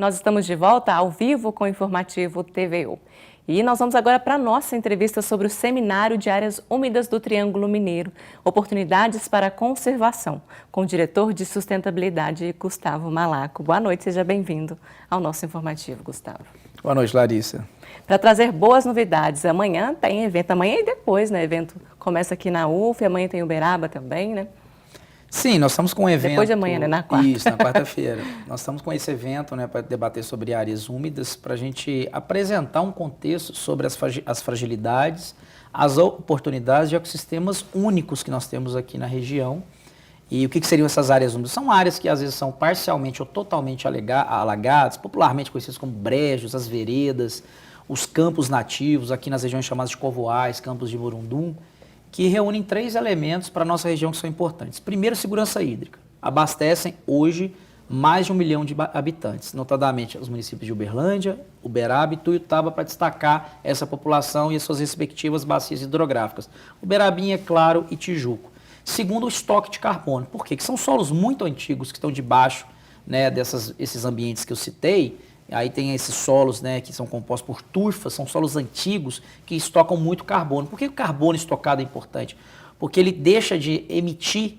Nós estamos de volta ao vivo com o Informativo TVU. E nós vamos agora para a nossa entrevista sobre o Seminário de Áreas Úmidas do Triângulo Mineiro, Oportunidades para a Conservação, com o diretor de Sustentabilidade, Gustavo Malaco. Boa noite, seja bem-vindo ao nosso Informativo, Gustavo. Boa noite, Larissa. Para trazer boas novidades, amanhã tem evento, amanhã e depois, né? O evento começa aqui na UF, amanhã tem Uberaba também, né? Sim, nós estamos com um evento... Depois de amanhã, né? Na quarta. Isso, na quarta-feira. Nós estamos com esse evento, né, para debater sobre áreas úmidas, para a gente apresentar um contexto sobre as fragilidades, as oportunidades e ecossistemas únicos que nós temos aqui na região. E o que seriam essas áreas úmidas? São áreas que às vezes são parcialmente ou totalmente alagadas, popularmente conhecidas como brejos, as veredas, os campos nativos, aqui nas regiões chamadas de Covoais, campos de Morundum, que reúnem 3 elementos para a nossa região que são importantes. Primeiro, segurança hídrica. Abastecem hoje mais de 1 milhão de habitantes, notadamente os municípios de Uberlândia, Uberaba e Tuiutaba, para destacar essa população e as suas respectivas bacias hidrográficas. Uberabinha, Claro e Tijuco. Segundo, o estoque de carbono. Por quê? Porque são solos muito antigos que estão debaixo, né, esses ambientes que eu citei. Aí tem esses solos, né, que são compostos por turfas, são solos antigos que estocam muito carbono. Por que o carbono estocado é importante? Porque ele deixa de emitir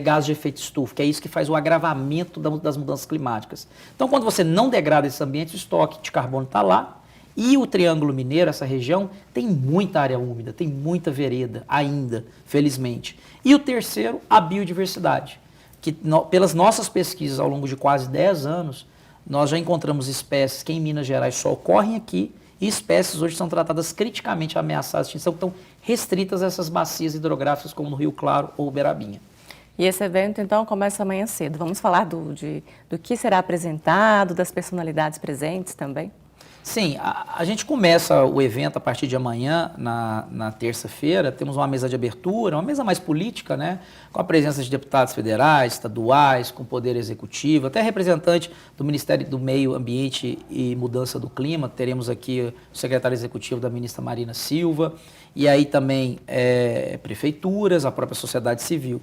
gases de efeito estufa, que é isso que faz o agravamento das mudanças climáticas. Então, quando você não degrada esse ambiente, o estoque de carbono está lá. E o Triângulo Mineiro, essa região, tem muita área úmida, tem muita vereda ainda, felizmente. E o terceiro, a biodiversidade, que pelas nossas pesquisas ao longo de quase 10 anos, nós já encontramos espécies que em Minas Gerais só ocorrem aqui e espécies hoje são tratadas criticamente ameaçadas de extinção, que estão restritas a essas bacias hidrográficas como no Rio Claro ou Uberabinha. E esse evento, então, começa amanhã cedo. Vamos falar do que será apresentado, das personalidades presentes também? Sim, a gente começa o evento a partir de amanhã, na terça-feira. Temos uma mesa de abertura, uma mesa mais política, né? Com a presença de deputados federais, estaduais, com poder executivo, até representante do Ministério do Meio Ambiente e Mudança do Clima. Teremos aqui o secretário executivo da ministra Marina Silva, e aí também prefeituras, a própria sociedade civil.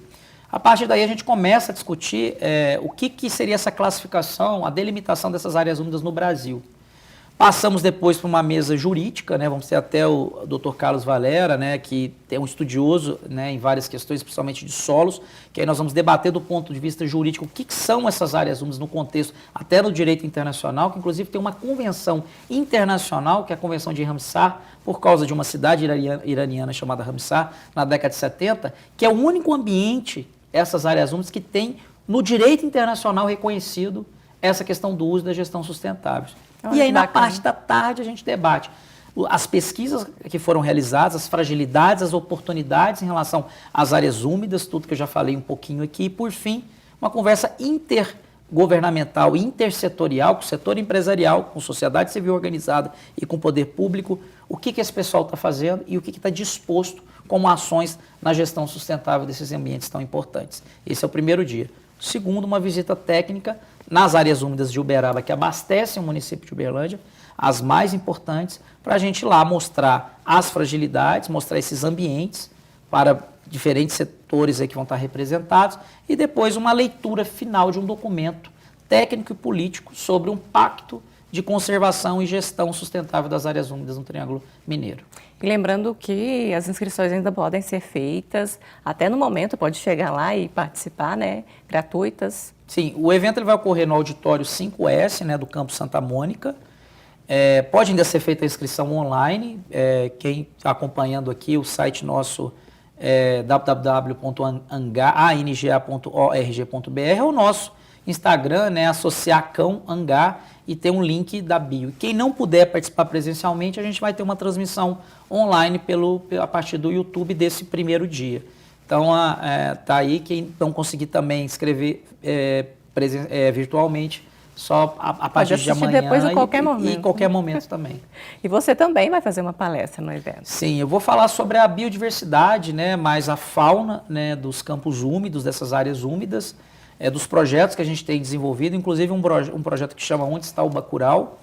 A partir daí a gente começa a discutir o que seria essa classificação, a delimitação dessas áreas úmidas no Brasil. Passamos depois para uma mesa jurídica, né? Vamos ter até o Dr. Carlos Valera, né, que é um estudioso, né, em várias questões, principalmente de solos, que aí nós vamos debater do ponto de vista jurídico o que são essas áreas úmidas no contexto, até no direito internacional, que inclusive tem uma convenção internacional, que é a Convenção de Ramsar, por causa de uma cidade iraniana chamada Ramsar, na década de 70, que é o único ambiente, essas áreas úmidas, que tem no direito internacional reconhecido essa questão do uso e da gestão sustentáveis. E aí, na parte da tarde, a gente debate as pesquisas que foram realizadas, as fragilidades, as oportunidades em relação às áreas úmidas, tudo que eu já falei um pouquinho aqui. E, por fim, uma conversa intergovernamental, intersetorial, com o setor empresarial, com sociedade civil organizada e com o poder público, o que esse pessoal está fazendo e o que está disposto como ações na gestão sustentável desses ambientes tão importantes. Esse é o primeiro dia. Segundo, uma visita técnica nas áreas úmidas de Uberaba, que abastecem o município de Uberlândia, as mais importantes, para a gente ir lá mostrar as fragilidades, mostrar esses ambientes para diferentes setores aí que vão estar representados, e depois uma leitura final de um documento técnico e político sobre um pacto de conservação e gestão sustentável das áreas úmidas no Triângulo Mineiro. E lembrando que as inscrições ainda podem ser feitas, até no momento pode chegar lá e participar, né, gratuitas. Sim, o evento ele vai ocorrer no auditório 5S, né, do Campo Santa Mônica. Pode ainda ser feita a inscrição online. Quem está acompanhando aqui, o site nosso é www.anga.org.br, é o nosso Instagram, né, Associacão Angá, e tem um link da bio. Quem não puder participar presencialmente, a gente vai ter uma transmissão online a partir do YouTube desse primeiro dia. Então, tá aí, quem não conseguir também inscrever virtualmente, só a partir de amanhã depois a qualquer momento. E qualquer momento também. E você também vai fazer uma palestra no evento? Sim, eu vou falar sobre a biodiversidade, né, mais a fauna, né, dos campos úmidos, dessas áreas úmidas, dos projetos que a gente tem desenvolvido, inclusive um projeto que chama Onde Está o Bacurau,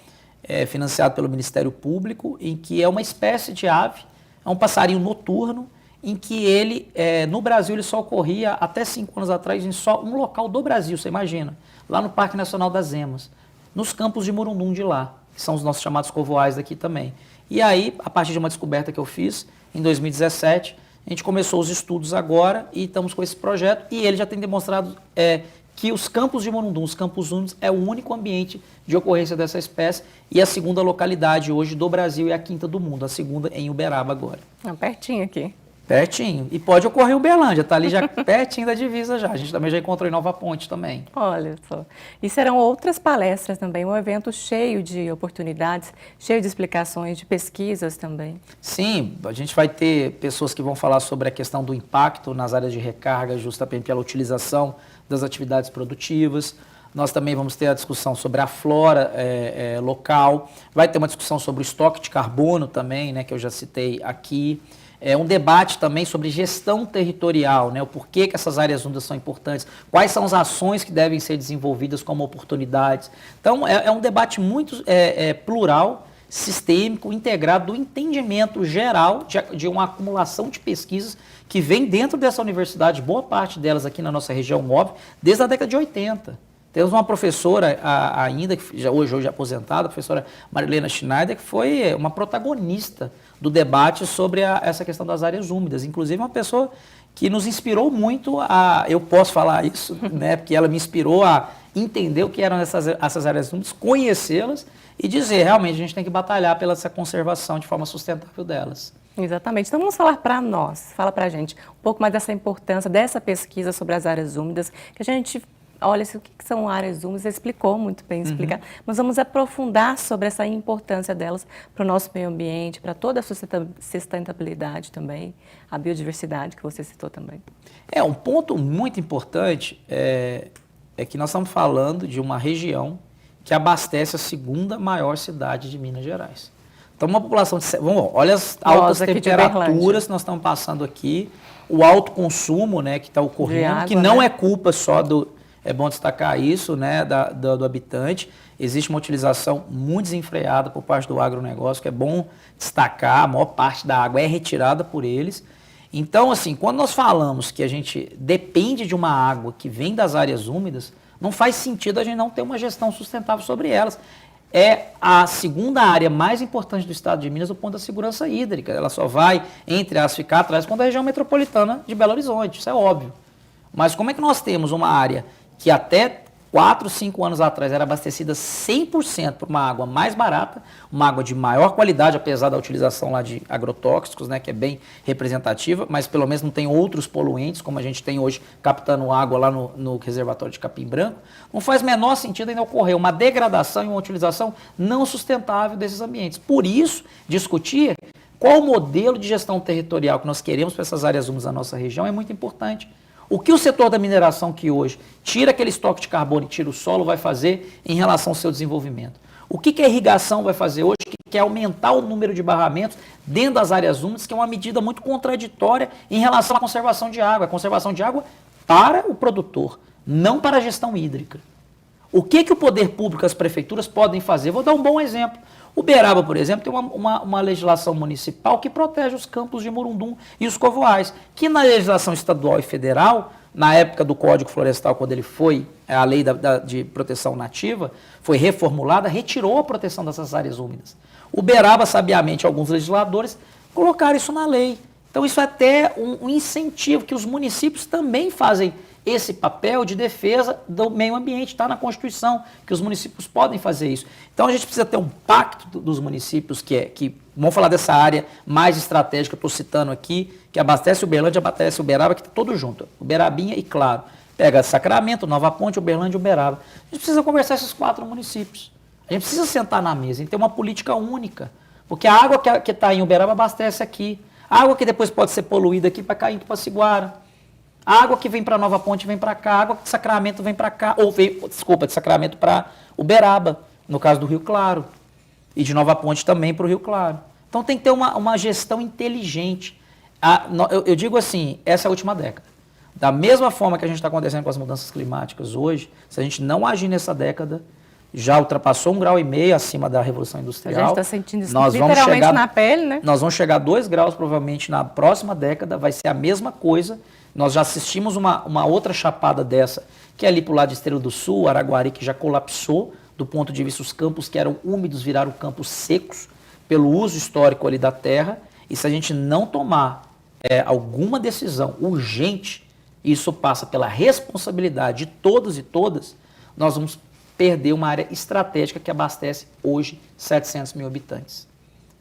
financiado pelo Ministério Público, em que é uma espécie de ave, é um passarinho noturno, em que ele, no Brasil, ele só ocorria até 5 anos atrás em só um local do Brasil, você imagina, lá no Parque Nacional das Emas. nos campos de Murundum de lá, que são os nossos chamados covoais daqui também. E aí, a partir de uma descoberta que eu fiz em 2017, a gente começou os estudos agora e estamos com esse projeto, e ele já tem demonstrado que os campos de Murundum, os campos úmidos, é o único ambiente de ocorrência dessa espécie e a segunda localidade hoje do Brasil e a quinta do mundo, a segunda em Uberaba agora. Pertinho aqui. Pertinho. E pode ocorrer em Uberlândia, está ali já pertinho da divisa já. A gente também já encontrou em Nova Ponte também. Olha só. E serão outras palestras também, um evento cheio de oportunidades, cheio de explicações, de pesquisas também. Sim, a gente vai ter pessoas que vão falar sobre a questão do impacto nas áreas de recarga, justamente pela utilização das atividades produtivas. Nós também vamos ter a discussão sobre a flora local. Vai ter uma discussão sobre o estoque de carbono também, né, que eu já citei aqui. Um debate também sobre gestão territorial, né? O porquê que essas áreas úmidas são importantes, quais são as ações que devem ser desenvolvidas como oportunidades. Então, é um debate muito plural, sistêmico, integrado, do entendimento geral de uma acumulação de pesquisas que vem dentro dessa universidade, boa parte delas aqui na nossa região, óbvio, desde a década de 80. Temos uma professora ainda, que hoje aposentada, a professora Marilena Schneider, que foi uma protagonista do debate sobre essa questão das áreas úmidas. Inclusive, uma pessoa que nos inspirou muito eu posso falar isso, né, porque ela me inspirou a entender o que eram essas áreas úmidas, conhecê-las e dizer, realmente, a gente tem que batalhar pela essa conservação de forma sustentável delas. Exatamente. Então, vamos falar para nós, fala para a gente um pouco mais dessa importância dessa pesquisa sobre as áreas úmidas, que a gente... Olha, o que são áreas úmidas, você explicou muito bem explicado, mas vamos aprofundar sobre essa importância delas para o nosso meio ambiente, para toda a sustentabilidade também, a biodiversidade que você citou também. Um ponto muito importante é que nós estamos falando de uma região que abastece a segunda maior cidade de Minas Gerais. Então, uma população de... olha as altas temperaturas que nós estamos passando aqui, o alto consumo, né, que está ocorrendo, água, que não é culpa só do... É bom destacar isso, né, do habitante. Existe uma utilização muito desenfreada por parte do agronegócio, que é bom destacar, a maior parte da água é retirada por eles. Então, assim, quando nós falamos que a gente depende de uma água que vem das áreas úmidas, não faz sentido a gente não ter uma gestão sustentável sobre elas. É a segunda área mais importante do estado de Minas do ponto da segurança hídrica. Ela só vai, entre as, ficar atrás quando a região metropolitana de Belo Horizonte, isso é óbvio. Mas como é que nós temos uma área que até 4, 5 anos atrás era abastecida 100% por uma água mais barata, uma água de maior qualidade, apesar da utilização lá de agrotóxicos, né, que é bem representativa, mas pelo menos não tem outros poluentes, como a gente tem hoje captando água lá no reservatório de Capim Branco, não faz menor sentido ainda ocorrer uma degradação e uma utilização não sustentável desses ambientes. Por isso, discutir qual o modelo de gestão territorial que nós queremos para essas áreas úmidas da nossa região é muito importante. O que o setor da mineração que hoje tira aquele estoque de carbono e tira o solo vai fazer em relação ao seu desenvolvimento? O que a irrigação vai fazer hoje, que é aumentar o número de barramentos dentro das áreas úmidas, que é uma medida muito contraditória em relação à conservação de água. A conservação de água para o produtor, não para a gestão hídrica. O que o poder público, as prefeituras podem fazer? Vou dar um bom exemplo. Uberaba, por exemplo, tem uma legislação municipal que protege os campos de Murundum e os covoais, que na legislação estadual e federal, na época do Código Florestal, quando ele foi, a lei de proteção nativa, foi reformulada, retirou a proteção dessas áreas úmidas. Uberaba, sabiamente, alguns legisladores colocaram isso na lei. Então isso é até um incentivo que os municípios também fazem esse papel de defesa do meio ambiente, está na Constituição, que os municípios podem fazer isso. Então a gente precisa ter um pacto dos municípios, que vamos falar dessa área mais estratégica, estou citando aqui, que abastece Uberlândia, abastece Uberaba, que está todo junto, Uberabinha e Claro. Pega Sacramento, Nova Ponte, Uberlândia e Uberaba. A gente precisa conversar esses 4 municípios. A gente precisa sentar na mesa e ter uma política única, porque a água que está em Uberaba abastece aqui. A água que depois pode ser poluída aqui para cair em Tupaciguara. A água que vem para Nova Ponte vem para cá, a água de Sacramento vem para cá, de Sacramento para Uberaba, no caso do Rio Claro, e de Nova Ponte também para o Rio Claro. Então tem que ter uma gestão inteligente. Eu digo assim, essa é a última década. Da mesma forma que a gente está acontecendo com as mudanças climáticas hoje, se a gente não agir nessa década, já ultrapassou 1,5 grau acima da Revolução Industrial. A gente está sentindo isso literalmente na pele, né? Nós vamos chegar a 2 graus provavelmente na próxima década, vai ser a mesma coisa. Nós já assistimos uma outra chapada dessa, que é ali para o lado de Estrela do Sul, Araguari, que já colapsou do ponto de vista dos campos que eram úmidos viraram campos secos pelo uso histórico ali da terra, e se a gente não tomar alguma decisão urgente, isso passa pela responsabilidade de todos e todas, nós vamos perder uma área estratégica que abastece hoje 700 mil habitantes.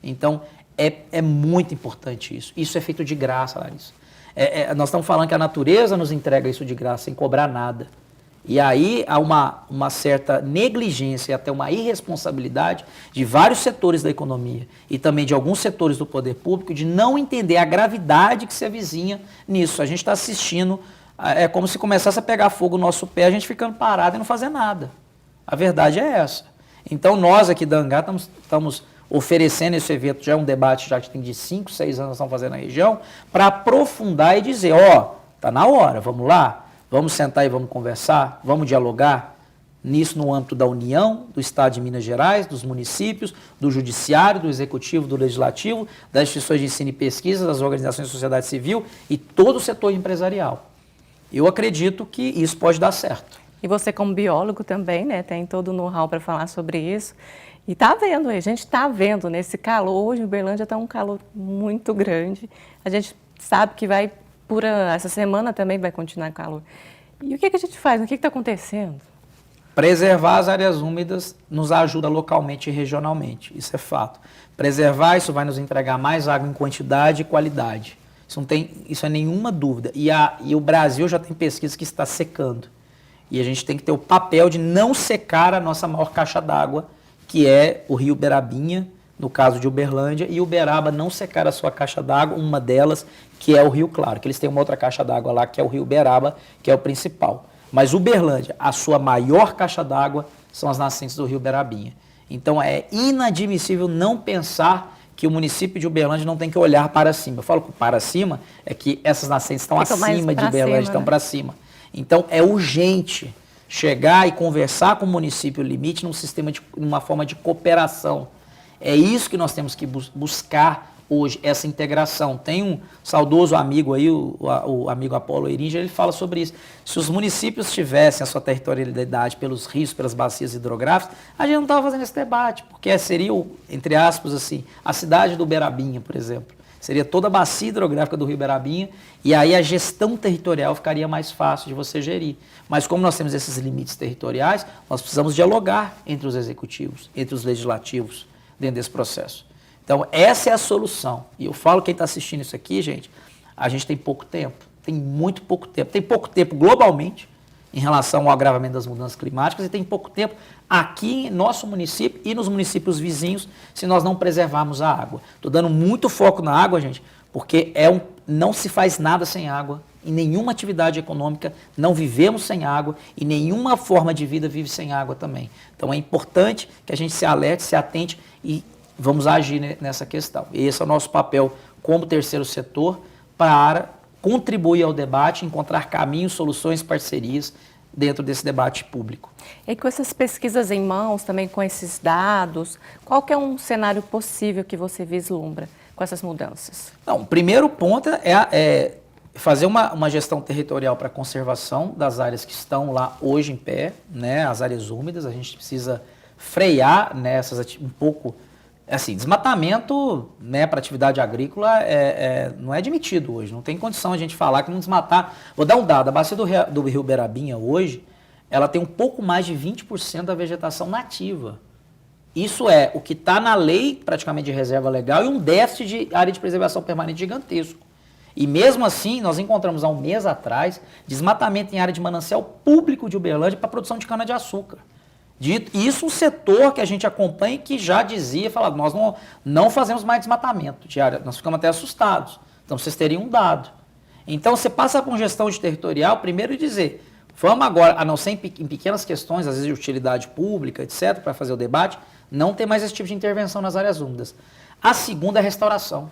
Então, é muito importante isso. Isso é feito de graça, Larissa. Nós estamos falando que a natureza nos entrega isso de graça, sem cobrar nada. E aí há uma certa negligência e até uma irresponsabilidade de vários setores da economia e também de alguns setores do poder público de não entender a gravidade que se avizinha nisso. A gente está assistindo, é como se começasse a pegar fogo no nosso pé, a gente ficando parado e não fazer nada. A verdade é essa. Então nós aqui da ANGÁ estamos oferecendo esse evento, já é um debate já que tem de 5, 6 anos que estamos fazendo na região, para aprofundar e dizer, está na hora, vamos lá. Vamos sentar e vamos conversar, vamos dialogar nisso no âmbito da União, do Estado de Minas Gerais, dos municípios, do Judiciário, do Executivo, do Legislativo, das instituições de ensino e pesquisa, das organizações da sociedade civil e todo o setor empresarial. Eu acredito que isso pode dar certo. E você como biólogo também, né, tem todo o know-how para falar sobre isso. E está vendo aí, a gente está vendo nesse calor, hoje em Uberlândia está um calor muito grande. A gente sabe que essa semana também vai continuar calor. E o que a gente faz? O que está acontecendo? Preservar as áreas úmidas nos ajuda localmente e regionalmente, isso é fato. Preservar, isso vai nos entregar mais água em quantidade e qualidade. Isso é nenhuma dúvida. E o Brasil já tem pesquisa que está secando. E a gente tem que ter o papel de não secar a nossa maior caixa d'água, que é o rio Berabinha, no caso de Uberlândia, e Uberaba não secar a sua caixa d'água, uma delas, que é o Rio Claro, que eles têm uma outra caixa d'água lá, que é o Rio Uberaba, que é o principal. Mas Uberlândia, a sua maior caixa d'água são as nascentes do Rio Berabinha. Então é inadmissível não pensar que o município de Uberlândia não tem que olhar para cima. Eu falo que para cima é que essas nascentes estão acima de Uberlândia, estão para cima. Então é urgente chegar e conversar com o município limite numa forma de cooperação. É isso que nós temos que buscar hoje, essa integração. Tem um saudoso amigo aí, o amigo Apolo Eirinja, ele fala sobre isso. Se os municípios tivessem a sua territorialidade pelos rios, pelas bacias hidrográficas, a gente não estava fazendo esse debate, porque seria, entre aspas, assim, a cidade do Berabinha, por exemplo. Seria toda a bacia hidrográfica do Rio Berabinha, e aí a gestão territorial ficaria mais fácil de você gerir. Mas como nós temos esses limites territoriais, nós precisamos dialogar entre os executivos, entre os legislativos, dentro desse processo. Então, essa é a solução. E eu falo, quem está assistindo isso aqui, gente, a gente tem pouco tempo, tem muito pouco tempo. Tem pouco tempo globalmente em relação ao agravamento das mudanças climáticas e tem pouco tempo aqui em nosso município e nos municípios vizinhos se nós não preservarmos a água. Estou dando muito foco na água, gente, porque não se faz nada sem água. Em nenhuma atividade econômica não vivemos sem água e nenhuma forma de vida vive sem água também. Então é importante que a gente se alerte, se atente e vamos agir nessa questão. Esse é o nosso papel como terceiro setor para contribuir ao debate, encontrar caminhos, soluções, parcerias dentro desse debate público. E com essas pesquisas em mãos, também com esses dados, qual que é um cenário possível que você vislumbra com essas mudanças? Não, o primeiro ponto é fazer uma gestão territorial para a conservação das áreas que estão lá hoje em pé, né, as áreas úmidas. A gente precisa frear nessas um pouco. Assim, desmatamento, né, para atividade agrícola não é admitido hoje. Não tem condição a gente falar que não desmatar. Vou dar um dado: a bacia do Rio Berabinha hoje, ela tem um pouco mais de 20% da vegetação nativa. Isso é o que está na lei, praticamente de reserva legal, e um déficit de área de preservação permanente gigantesco. E mesmo assim, nós encontramos há um mês atrás desmatamento em área de manancial público de Uberlândia para produção de cana-de-açúcar. Isso um setor que a gente acompanha e que já dizia, falava, nós não fazemos mais desmatamento de área, nós ficamos até assustados. Então vocês teriam um dado. Então você passa com gestão de territorial, primeiro dizer, vamos agora, a não ser em pequenas questões, às vezes de utilidade pública, etc., para fazer o debate, não ter mais esse tipo de intervenção nas áreas úmidas. A segunda é a restauração.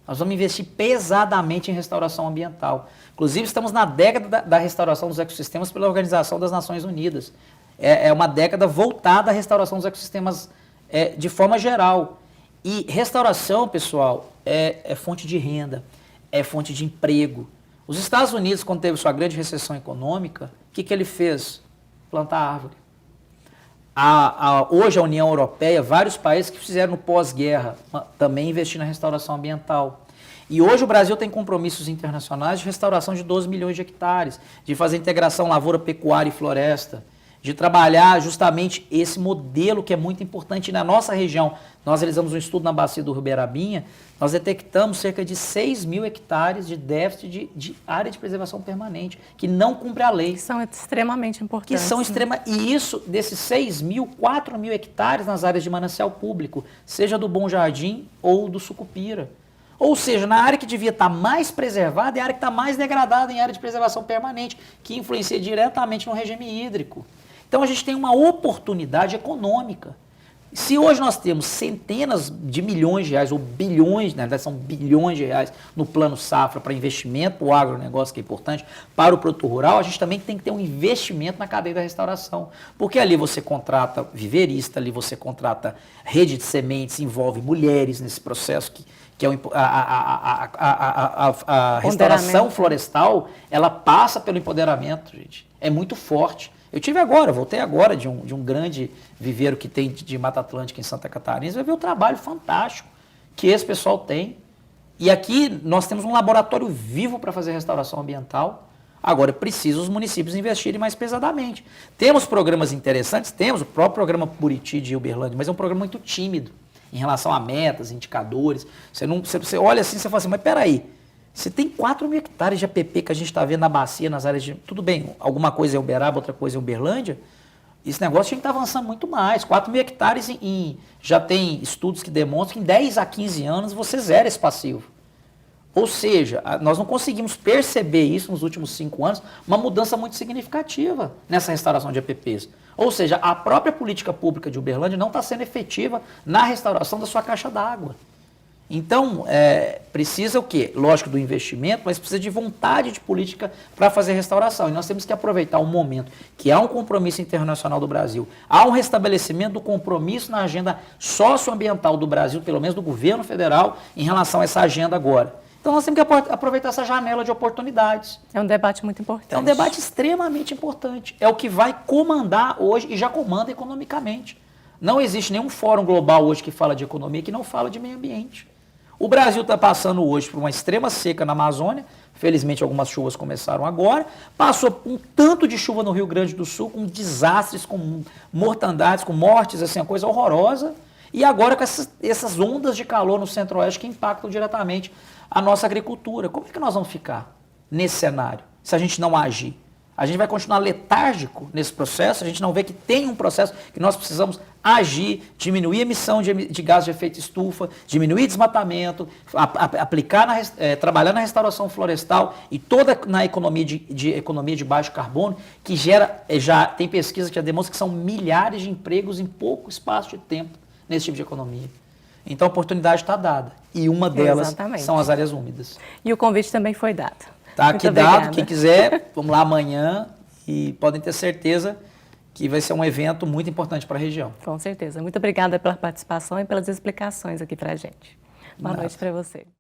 Nós vamos investir pesadamente em restauração ambiental. Inclusive, estamos na década da restauração dos ecossistemas pela Organização das Nações Unidas. É uma década voltada à restauração dos ecossistemas de forma geral. E restauração, pessoal, é fonte de renda, é fonte de emprego. Os Estados Unidos, quando teve sua grande recessão econômica, o que ele fez? Plantar árvore. Hoje a União Europeia, vários países que fizeram no pós-guerra também investir na restauração ambiental. E hoje o Brasil tem compromissos internacionais de restauração de 12 milhões de hectares, de fazer integração lavoura, pecuária e floresta, de trabalhar justamente esse modelo que é muito importante na nossa região. Nós realizamos um estudo na bacia do Ribeirabinha, nós detectamos cerca de 6 mil hectares de déficit de área de preservação permanente, que não cumpre a lei. Que são extremamente importantes. E isso, desses 6 mil, 4 mil hectares nas áreas de manancial público, seja do Bom Jardim ou do Sucupira. Ou seja, na área que devia estar mais preservada, é a área que está mais degradada em área de preservação permanente, que influencia diretamente no regime hídrico. Então a gente tem uma oportunidade econômica. Se hoje nós temos centenas de milhões de reais, ou bilhões, na verdade são bilhões de reais, no plano safra para investimento para o agronegócio, que é importante, para o produtor rural, a gente também tem que ter um investimento na cadeia da restauração. Porque ali você contrata viveirista, ali você contrata rede de sementes, envolve mulheres nesse processo, que é a restauração florestal, ela passa pelo empoderamento, gente. É muito forte. Voltei agora de um grande viveiro que tem de Mata Atlântica em Santa Catarina, você vai ver o trabalho fantástico que esse pessoal tem. E aqui nós temos um laboratório vivo para fazer restauração ambiental. Agora, precisa os municípios investirem mais pesadamente. Temos programas interessantes, temos o próprio programa Buriti de Uberlândia, mas é um programa muito tímido em relação a metas, indicadores. Você olha assim e fala assim, mas peraí, você tem 4 mil hectares de APP que a gente está vendo na bacia, nas áreas de... Tudo bem, alguma coisa é Uberaba, outra coisa é Uberlândia. Esse negócio a gente está avançando muito mais. 4 mil hectares já tem estudos que demonstram que em 10 a 15 anos você zera esse passivo. Ou seja, nós não conseguimos perceber isso nos últimos 5 anos, uma mudança muito significativa nessa restauração de APPs. Ou seja, a própria política pública de Uberlândia não está sendo efetiva na restauração da sua caixa d'água. Então, precisa o quê? Lógico, do investimento, mas precisa de vontade de política para fazer restauração. E nós temos que aproveitar o momento que há um compromisso internacional do Brasil, há um restabelecimento do compromisso na agenda socioambiental do Brasil, pelo menos do governo federal, em relação a essa agenda agora. Então, nós temos que aproveitar essa janela de oportunidades. É um debate muito importante. É um debate extremamente importante. É o que vai comandar hoje e já comanda economicamente. Não existe nenhum fórum global hoje que fala de economia que não fala de meio ambiente. O Brasil está passando hoje por uma extrema seca na Amazônia, felizmente algumas chuvas começaram agora, passou um tanto de chuva no Rio Grande do Sul, com desastres, com mortandades, com mortes, assim, uma coisa horrorosa, e agora com essas ondas de calor no Centro-Oeste que impactam diretamente a nossa agricultura. Como é que nós vamos ficar nesse cenário, se a gente não agir? A gente vai continuar letárgico nesse processo, a gente não vê que tem um processo que nós precisamos agir, diminuir a emissão de gás de efeito estufa, diminuir desmatamento, trabalhar na restauração florestal e toda na economia de baixo carbono, que já tem pesquisa que já demonstra que são milhares de empregos em pouco espaço de tempo nesse tipo de economia. Então a oportunidade está dada e uma delas são as áreas úmidas. E o convite também foi dado. Está aqui dado, quem quiser, vamos lá amanhã e podem ter certeza que vai ser um evento muito importante para a região. Com certeza. Muito obrigada pela participação e pelas explicações aqui para a gente. Boa noite para você.